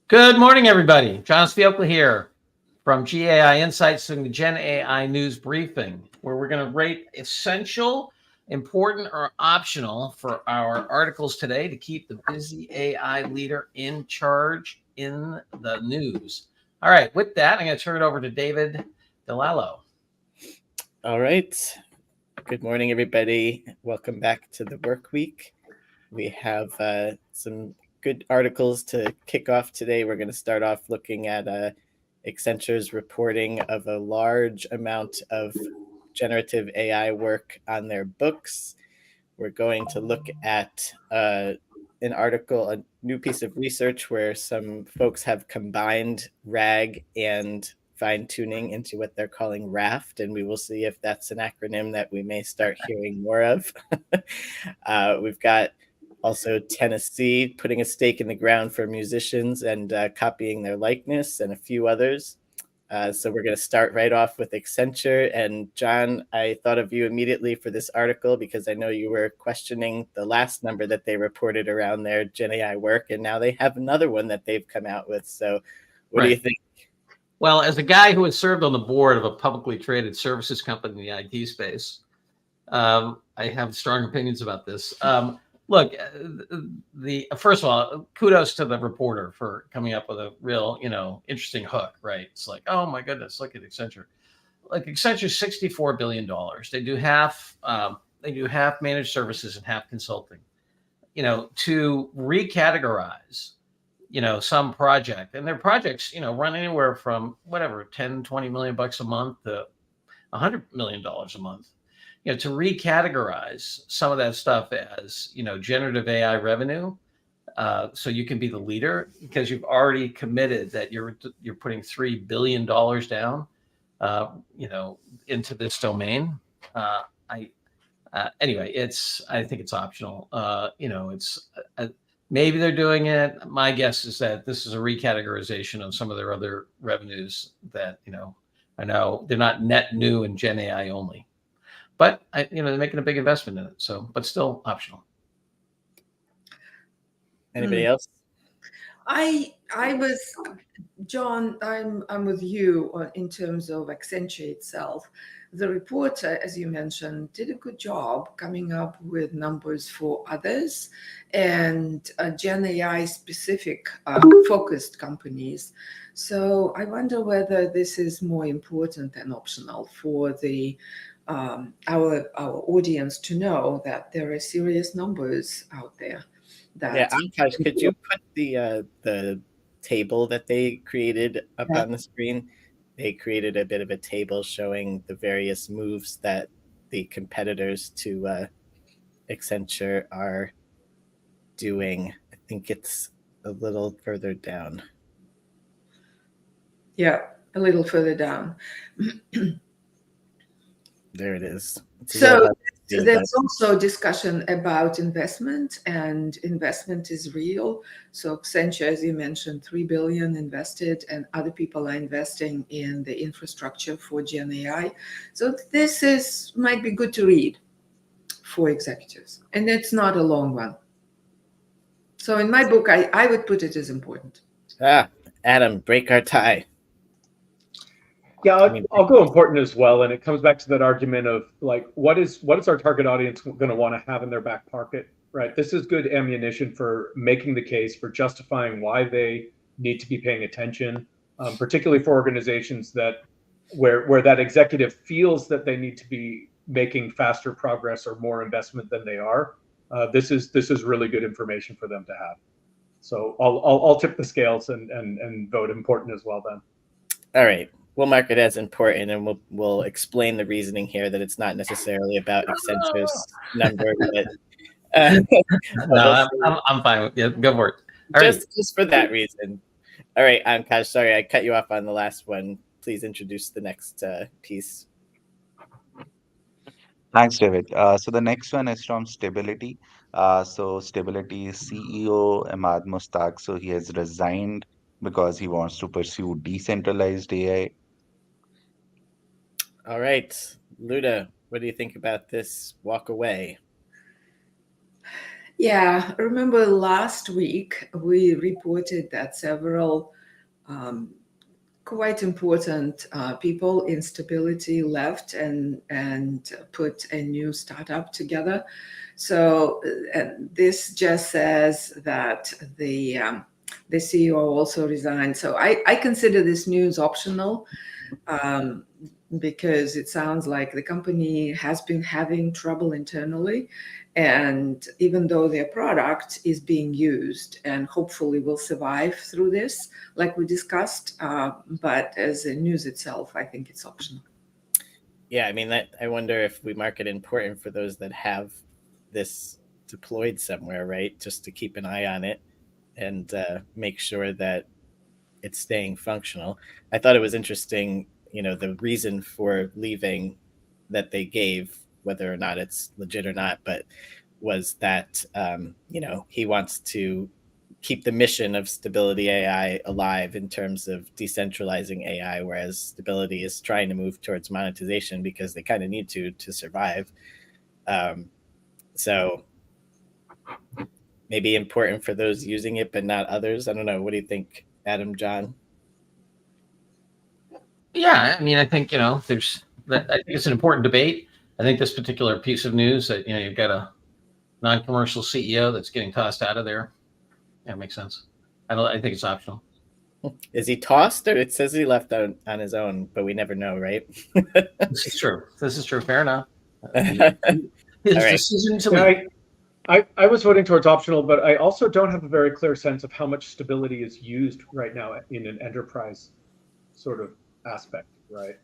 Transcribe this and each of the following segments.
Good morning, everybody. John Fiocla here from GAI Insights doing the GenAI news briefing, where we're going to rate essential, important, or optional for our articles today to keep the busy AI leader in charge in the news. All right, with that, I'm going to turn it over to David DeLallo. All right. Good morning, everybody. Welcome back to the work week. We have some good articles to kick off today. We're going to start off looking at Accenture's reporting of a large amount of generative AI work on their books. We're going to look at an article, a new piece of research where some folks have combined RAG and fine-tuning into what they're calling RAFT, and we will see if that's an acronym that we may start hearing more of. We've got also Tennessee putting a stake in the ground for musicians and copying their likeness, and a few others. So we're going to start right off with Accenture. And John, I thought of you immediately for this article because I know you were questioning the last number that they reported around their GenAI work, and now they have another one that they've come out with. So what do you think? Well, as a guy who has served on the board of a publicly traded services company in the IT space, I have strong opinions about this. Look, first of all, kudos to the reporter for coming up with a real, interesting hook, right? It's like, oh my goodness, look at Accenture. Like Accenture's $64 billion. They do half managed services and half consulting. To recategorize, some project, and their projects, run anywhere from whatever, 10, 20 million bucks a month to $100 million a month. To recategorize some of that stuff as, generative AI revenue, so you can be the leader because you've already committed that you're putting $3 billion down, into this domain. Anyway, I think it's optional. Maybe they're doing it. My guess is that this is a recategorization of some of their other revenues that, I know they're not net new in Gen AI only. But they're making a big investment in it, but still optional. Anybody else? I was, John, I'm with you in terms of Accenture itself. The reporter, as you mentioned, did a good job coming up with numbers for others and Gen AI specific focused companies. So I wonder whether this is more important than optional for the our audience to know that there are serious numbers out there. Ankash, could you put the table that they created up on the screen? They created a bit of a table showing the various moves that the competitors to Accenture are doing. I think it's a little further down. Yeah, a little further down. There it is. So there's also discussion about investment, and investment is real. So Accenture, as you mentioned, $3 billion invested, and other people are investing in the infrastructure for Gen AI. So this might be good to read for executives, and it's not a long one. So in my book, I would put it as important. Adam, break our tie. Yeah, I'll go important as well, and it comes back to that argument of like, what is our target audience going to want to have in their back pocket, right? This is good ammunition for making the case for justifying why they need to be paying attention, particularly for organizations where that executive feels that they need to be making faster progress or more investment than they are. This is really good information for them to have. So I'll tip the scales and vote important as well then. All right. We'll mark it as important, and we'll explain the reasoning here that it's not necessarily about Accenture's number. But, no, I'm fine with it. Go for it. Just for that reason. All right, Ankash, sorry, I cut you off on the last one. Please introduce the next piece. Thanks, David. So the next one is from Stability. So Stability's CEO, Ahmad Mustaq, so he has resigned because he wants to pursue decentralized AI. All right, Luda, what do you think about this walk away? Yeah, remember last week we reported that several um, quite important people in stability left and put a new startup together. So this just says that the CEO also resigned. So I consider this news optional. Um, because it sounds like the company has been having trouble internally. And even though their product is being used and hopefully will survive through this, like we discussed, but as a news itself, I think it's optional. Yeah, I mean, that I wonder if we mark it important for those that have this deployed somewhere, right? Just to keep an eye on it and make sure that it's staying functional. I thought it was interesting, the reason for leaving that they gave, whether or not it's legit or not, but was that he wants to keep the mission of Stability AI alive in terms of decentralizing AI, whereas Stability is trying to move towards monetization because they kind of need to survive. So maybe important for those using it, but not others. I don't know. What do you think, Adam, John? Yeah, I mean, I think there's that. I think it's an important debate. I think this particular piece of news that you've got a non-commercial CEO that's getting tossed out of there. Yeah, it makes sense. I think it's optional. Is he tossed, or it says he left on his own, but we never know, right? This is true. This is true. Fair enough. All His right. decision to Yeah, leave. I was voting towards optional, but I also don't have a very clear sense of how much stability is used right now in an enterprise sort of aspect, right?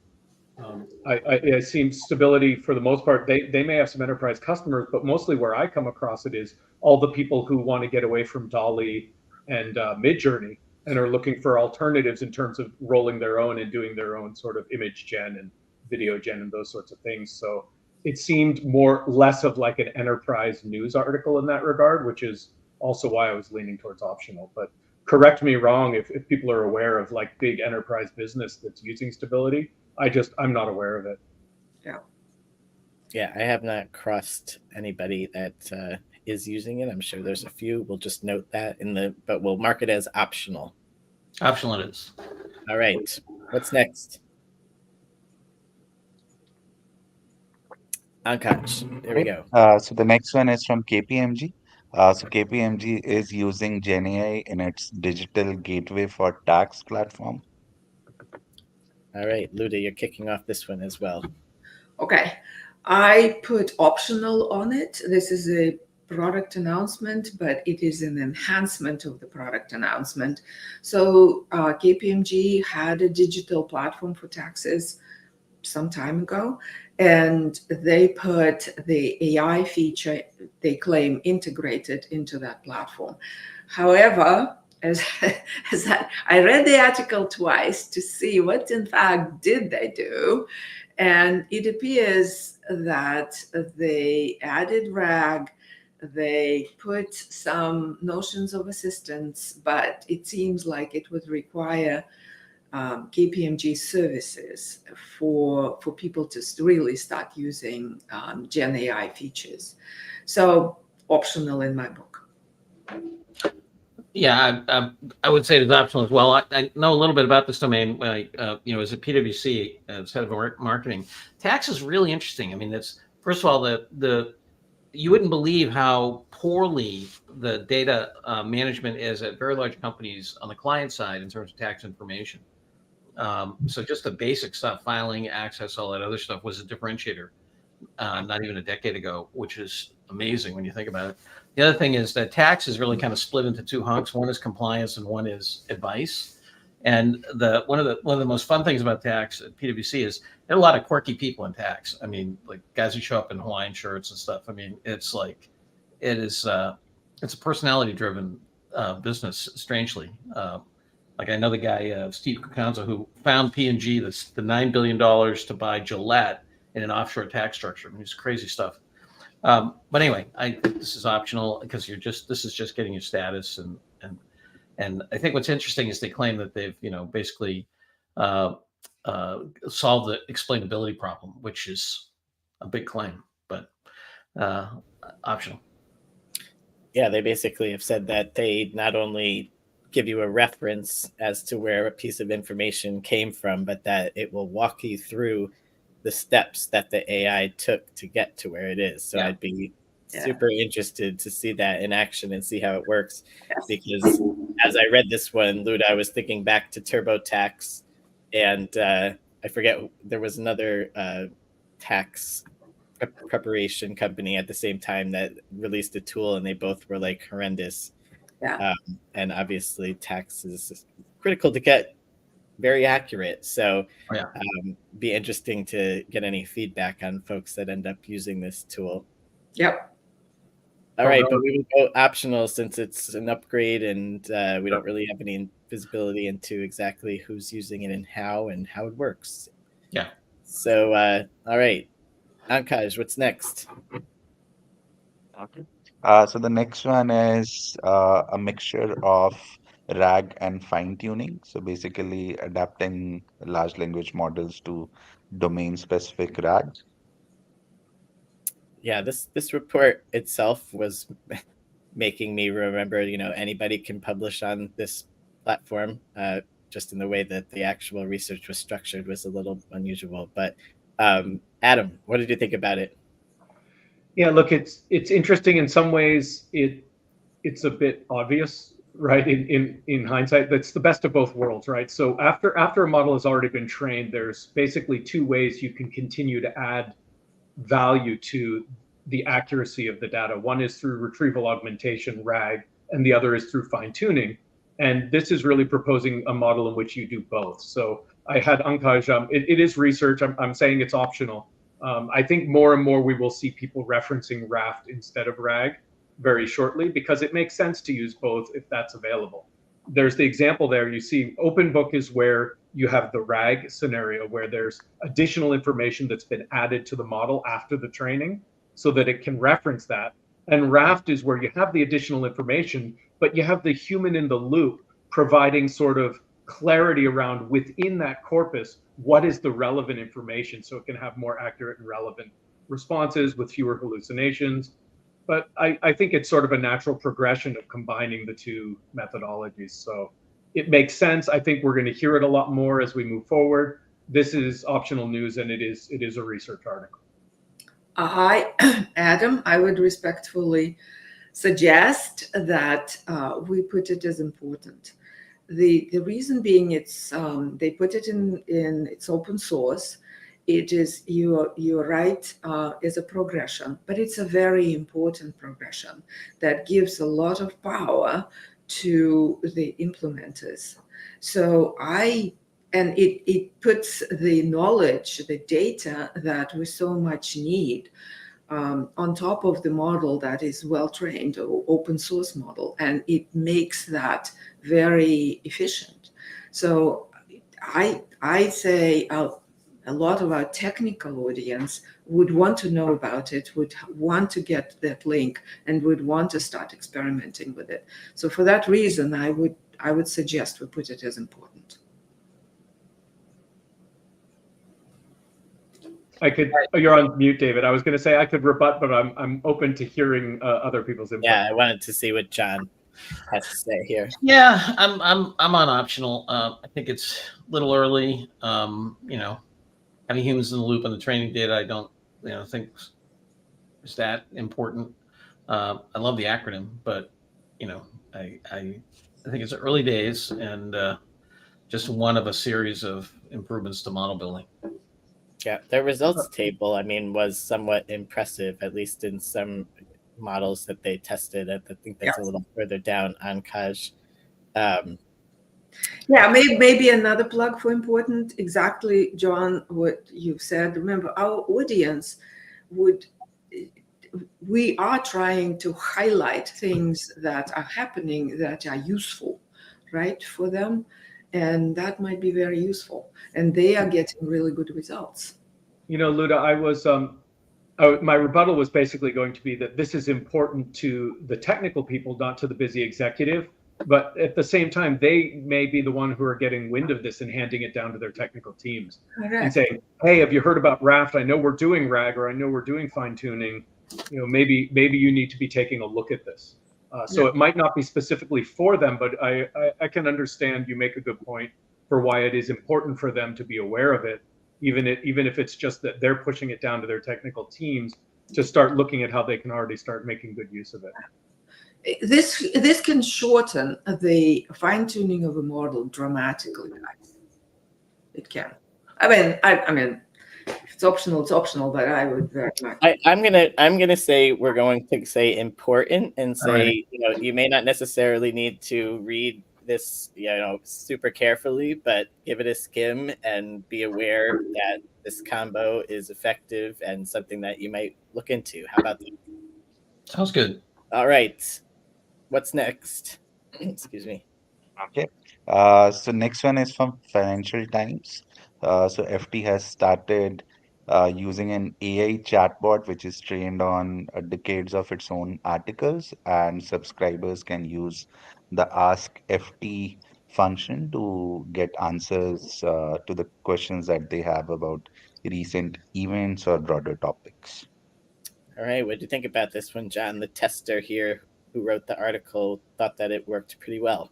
It seems stability for the most part, they may have some enterprise customers, but mostly where I come across it is all the people who want to get away from Dolly and Midjourney and are looking for alternatives in terms of rolling their own and doing their own sort of image gen and video gen and those sorts of things. So it seemed less of like an enterprise news article in that regard, which is also why I was leaning towards optional. But correct me wrong if people are aware of like big enterprise business that's using stability. I'm not aware of it. Yeah, I have not crossed anybody that is using it. I'm sure there's a few. We'll just note that but we'll mark it as optional. Optional it is. All right. What's next? Ankash, there we go. So the next one is from KPMG. So KPMG is using GenAI in its digital gateway for tax platform. All right, Luda, you're kicking off this one as well. Okay, I put optional on it. This is a product announcement, but it is an enhancement of the product announcement. So KPMG had a digital platform for taxes some time ago, and they put the AI feature they claim integrated into that platform. However, as I read the article twice to see what in fact did they do, and it appears that they added RAG, they put some notions of assistance, but it seems like it would require KPMG services for people to really start using Gen AI features. So optional in my book. Yeah, I would say it's optional as well. I know a little bit about this domain. As a PwC, as head of marketing, tax is really interesting. I mean, that's first of all you wouldn't believe how poorly the data management is at very large companies on the client side in terms of tax information. So just the basic stuff, filing, access, all that other stuff was a differentiator not even a decade ago, which is amazing when you think about it. The other thing is that tax is really kind of split into two hunks. One is compliance and one is advice. And one of the most fun things about tax at PwC is there are a lot of quirky people in tax. I mean, like guys who show up in Hawaiian shirts and stuff. I mean, it's a personality driven business, strangely. Like I know the guy, Steve Kukanza, who found P&G the $9 billion to buy Gillette in an offshore tax structure. I mean, it's crazy stuff. But anyway, I think this is optional because this is just getting your status. And I think what's interesting is they claim that they've, basically solved the explainability problem, which is a big claim, but optional. Yeah, they basically have said that they not only give you a reference as to where a piece of information came from, but that it will walk you through the steps that the AI took to get to where it is. So Yeah. I'd be Yeah. super interested to see that in action and see how it works. Yes. Because as I read this one, Luda, I was thinking back to TurboTax, and I forget, there was another tax preparation company at the same time that released a tool, and they both were like horrendous. Yeah. And obviously tax is critical to get very accurate. So Oh, yeah. be interesting to get any feedback on folks that end up using this tool. Yep. All right, but we will go optional since it's an upgrade, and we don't really have any visibility into exactly who's using it and how it works. Yeah. So, all right, Ankaj, what's next? Okay. So the next one is a mixture of RAG and fine tuning. So basically adapting large language models to domain specific RAG. Yeah, this report itself was making me remember, anybody can publish on this platform. Just in the way that the actual research was structured was a little unusual. But Adam, what did you think about it? Yeah, look, it's interesting in some ways. It's a bit obvious, right? In hindsight, that's the best of both worlds, right? So after a model has already been trained, there's basically two ways you can continue to add value to the accuracy of the data. One is through retrieval augmentation, RAG, and the other is through fine tuning. And this is really proposing a model in which you do both. So I had Ankaj, it is research. I'm saying it's optional. I think more and more we will see people referencing RAFT instead of RAG very shortly, because it makes sense to use both if that's available. There's the example there. You see, open book is where you have the RAG scenario where there's additional information that's been added to the model after the training so that it can reference that. And RAFT is where you have the additional information, but you have the human in the loop providing sort of clarity around within that corpus, what is the relevant information, so it can have more accurate and relevant responses with fewer hallucinations. But I think it's sort of a natural progression of combining the two methodologies. So it makes sense. I think we're going to hear it a lot more as we move forward. This is optional news, and it is a research article. Adam, I would respectfully suggest that we put it as important. The reason being, it's they put it in it's open source. It is, you're right, is a progression, but it's a very important progression that gives a lot of power to the implementers. So it puts the knowledge, the data that we so much need on top of the model that is well-trained or open source model, and it makes that very efficient. So I say a lot of our technical audience would want to know about it, would want to get that link, and would want to start experimenting with it. So for that reason, I would suggest we put it as important. You're on mute, David. I was going to say I could rebut, but I'm open to hearing other people's input. Yeah, I wanted to see what John has to say here. Yeah, I'm on optional. I think it's a little early. Having humans in the loop on the training data, I don't think is that important. I love the acronym, but I think it's early days and just one of a series of improvements to model building. Yeah, their results table, was somewhat impressive, at least in some models that they tested. I think that's a little further down on Kaj. Yeah, maybe another plug for important, exactly, John, what you've said. Remember, our audience we are trying to highlight things that are happening that are useful, right, for them. And that might be very useful. And they are getting really good results. Luda, my rebuttal was basically going to be that this is important to the technical people, not to the busy executive. But at the same time, they may be the one who are getting wind of this and handing it down to their technical teams. Correct. And saying, hey, have you heard about RAFT? I know we're doing RAG, or I know we're doing fine tuning. Maybe you need to be taking a look at this. So it might not be specifically for them, but I can understand you make a good point for why it is important for them to be aware of it, even if it's just that they're pushing it down to their technical teams to start looking at how they can already start making good use of it. This can shorten the fine tuning of a model dramatically, guys. It can. I mean, if it's optional, it's optional, but I would very much. I'm gonna say we're going to say important and say, you know, you may not necessarily need to read this, you know, super carefully, but give it a skim and be aware that this combo is effective and something that you might look into. How about that? Sounds good. All right. What's next? Excuse me. Okay. So next one is from Financial Times. So FT has started using an AI chatbot which is trained on decades of its own articles, and subscribers can use the Ask FT function to get answers to the questions that they have about recent events or broader topics. All right. What do you think about this one, John? The tester here who wrote the article thought that it worked pretty well.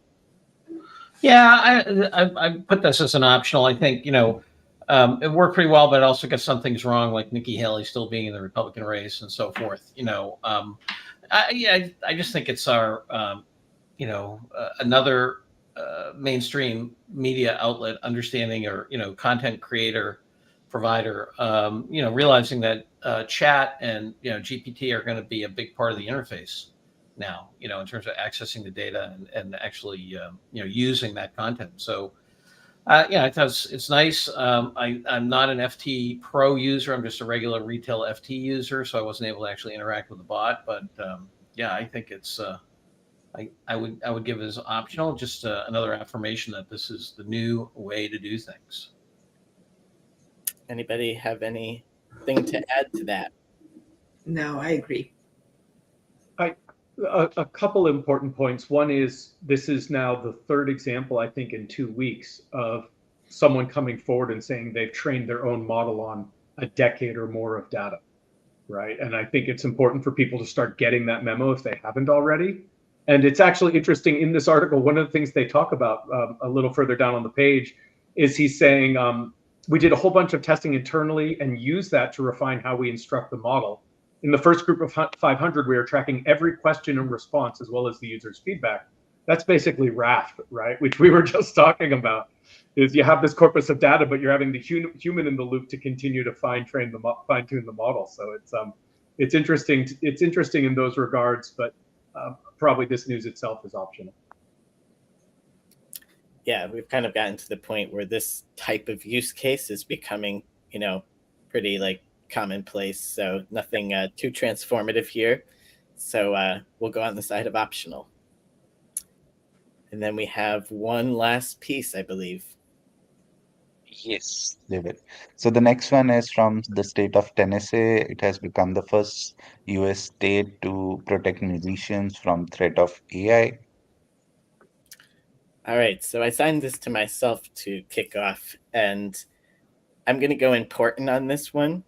Yeah, I put this as an optional. I think, it worked pretty well, but it also got some things wrong, like Nikki Haley still being in the Republican race and so forth. I just think it's our, another mainstream media outlet understanding, or content creator provider, realizing that chat and GPT are going to be a big part of the interface now, in terms of accessing the data and actually using that content. So I thought it's nice. I'm not an FT Pro user. I'm just a regular retail FT user, so I wasn't able to actually interact with the bot. But I think it's I would give it as optional, just another affirmation that this is the new way to do things. Anybody have anything to add to that? No, I agree. A couple important points. One is, this is now the third example, I think, in 2 weeks of someone coming forward and saying they've trained their own model on a decade or more of data, right? And I think it's important for people to start getting that memo if they haven't already. And it's actually interesting in this article, one of the things they talk about a little further down on the page is he's saying, we did a whole bunch of testing internally and use that to refine how we instruct the model. In the first group of 500, we are tracking every question and response as well as the user's feedback. That's basically RAFT, right? Which we were just talking about. Is you have this corpus of data, but you're having the human in the loop to continue to fine tune the model. So it's interesting. It's interesting in those regards, but probably this news itself is optional. Yeah, we've kind of gotten to the point where this type of use case is becoming, pretty like commonplace. So nothing too transformative here. So we'll go on the side of optional. And then we have one last piece, I believe. Yes, David. So the next one is from the state of Tennessee. It has become the first US state to protect musicians from threat of AI. All right, so I signed this to myself to kick off, and I'm going to go important on this one.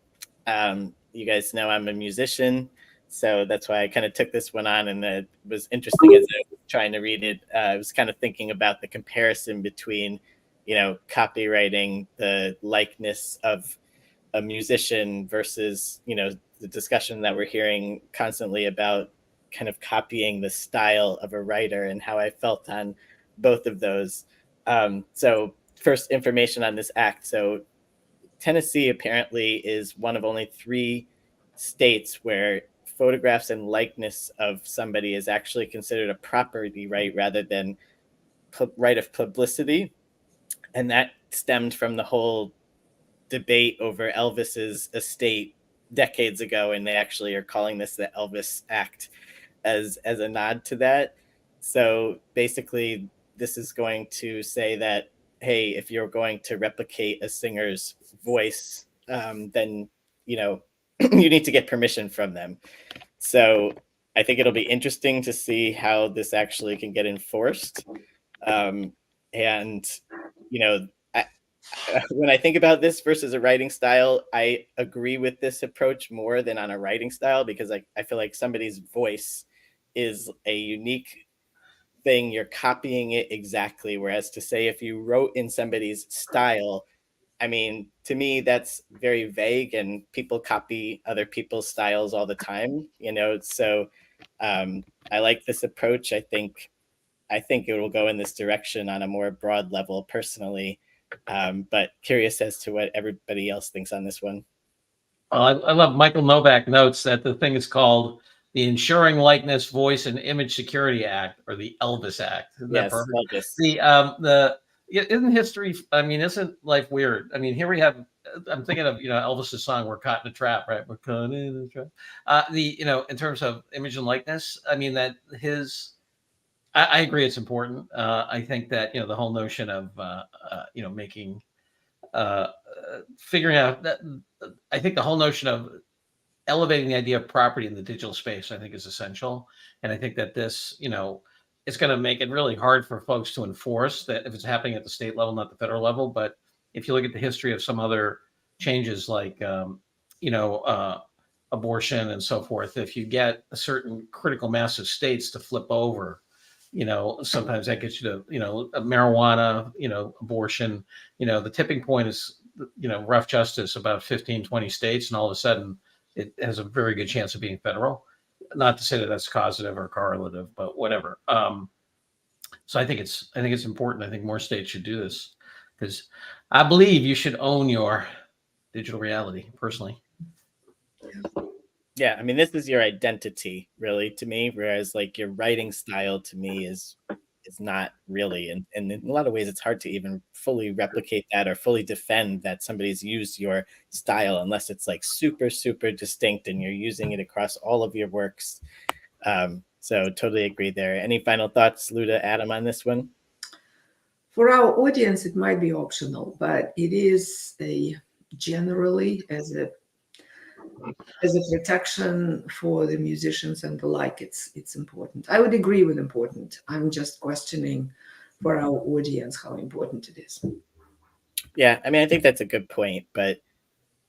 You guys know I'm a musician, so that's why I kind of took this one on, and it was interesting as I was trying to read it. I was kind of thinking about the comparison between, copywriting the likeness of a musician versus, the discussion that we're hearing constantly about kind of copying the style of a writer, and how I felt on both of those. So first, information on this act. So Tennessee apparently is one of only 3 states where photographs and likeness of somebody is actually considered a property right rather than right of publicity. And that stemmed from the whole debate over Elvis's estate decades ago, and they actually are calling this the Elvis Act as a nod to that. So basically, this is going to say that, hey, if you're going to replicate a singer's voice, then you need to get permission from them. So I think it'll be interesting to see how this actually can get enforced. And when I think about this versus a writing style, I agree with this approach more than on a writing style, because I feel like somebody's voice is a unique thing. You're copying it exactly. Whereas to say if you wrote in somebody's style, I mean, to me, that's very vague, and people copy other people's styles all the time, you know? So I like this approach. I think it will go in this direction on a more broad level personally, but curious as to what everybody else thinks on this one. I love Michael Novak notes that the thing is called the Ensuring Likeness, Voice, and Image Security Act, or the Elvis Act. Isn't that Yes, perfect? Elvis. Isn't history? I mean, isn't life weird? I mean, here we have. I'm thinking of Elvis's song "We're Caught in a Trap," right? We're caught in a trap. In terms of image and likeness, I mean that his. I agree, it's important. I think that the whole notion of making figuring out that. I think the whole notion of elevating the idea of property in the digital space, I think, is essential. And I think that this, it's going to make it really hard for folks to enforce that if it's happening at the state level, not the federal level. But if you look at the history of some other changes like, abortion and so forth, if you get a certain critical mass of states to flip over, sometimes that gets you to, marijuana, abortion, the tipping point is, rough justice, about 15, 20 states. And all of a sudden, it has a very good chance of being federal. Not to say that that's causative or correlative, but whatever. So I think it's important. I think more states should do this because I believe you should own your digital reality personally. Yeah, I mean, this is your identity, really, to me. Whereas, like, your writing style, to me, is not really, and in a lot of ways, it's hard to even fully replicate that or fully defend that somebody's used your style unless it's like super, super distinct and you're using it across all of your works. So totally agree there. Any final thoughts, Luda, Adam, on this one? For our audience, it might be optional, but it is generally as a protection for the musicians and the like. It's important. I would agree with important. I'm just questioning for our audience how important it is. Yeah, I mean, I think that's a good point, but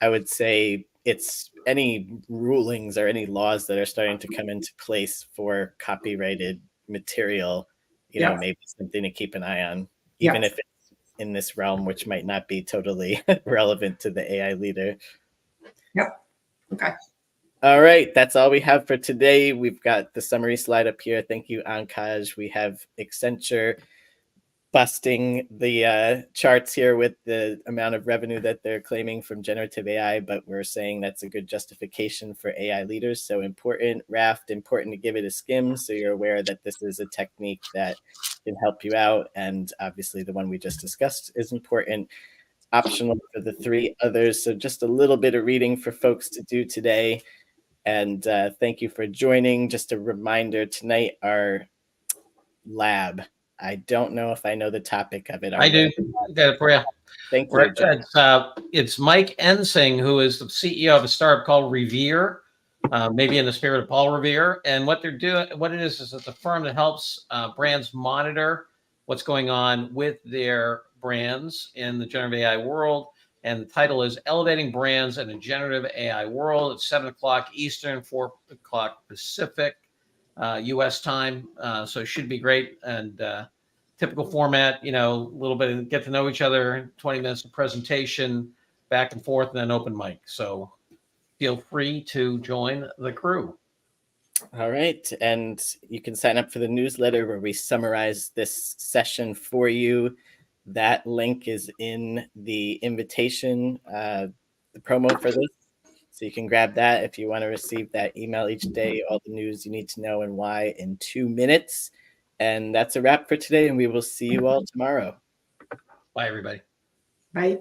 I would say it's any rulings or any laws that are starting to come into place for copyrighted material, maybe something to keep an eye on, even if it's in this realm, which might not be totally relevant to the AI leader. Yep. Okay. All right, that's all we have for today. We've got the summary slide up here. Thank you, Ankaj. We have Accenture busting the charts here with the amount of revenue that they're claiming from generative AI, but we're saying that's a good justification for AI leaders. So important, RAFT, important to give it a skim so you're aware that this is a technique that can help you out. And obviously the one we just discussed is important. Optional for the three others. So just a little bit of reading for folks to do today. And thank you for joining. Just a reminder, tonight our lab. I don't know if I know the topic of it. I do. Got it for you. Thank you, John. It's Mike Ensing, who is the CEO of a startup called Revere, maybe in the spirit of Paul Revere. And what they're doing, what it is it's a firm that helps brands monitor what's going on with their brands in the generative AI world. And the title is Elevating Brands in a Generative AI World. It's 7:00 Eastern, 4:00 Pacific, U.S. time. So it should be great. And typical format, a little bit of get to know each other, 20 minutes of presentation, back and forth, and then open mic. So feel free to join the crew. All right. And you can sign up for the newsletter where we summarize this session for you. That link is in the invitation, the promo for this. So you can grab that if you want to receive that email each day, all the news you need to know and why in 2 minutes. And that's a wrap for today, and we will see you all tomorrow. Bye, everybody. Bye.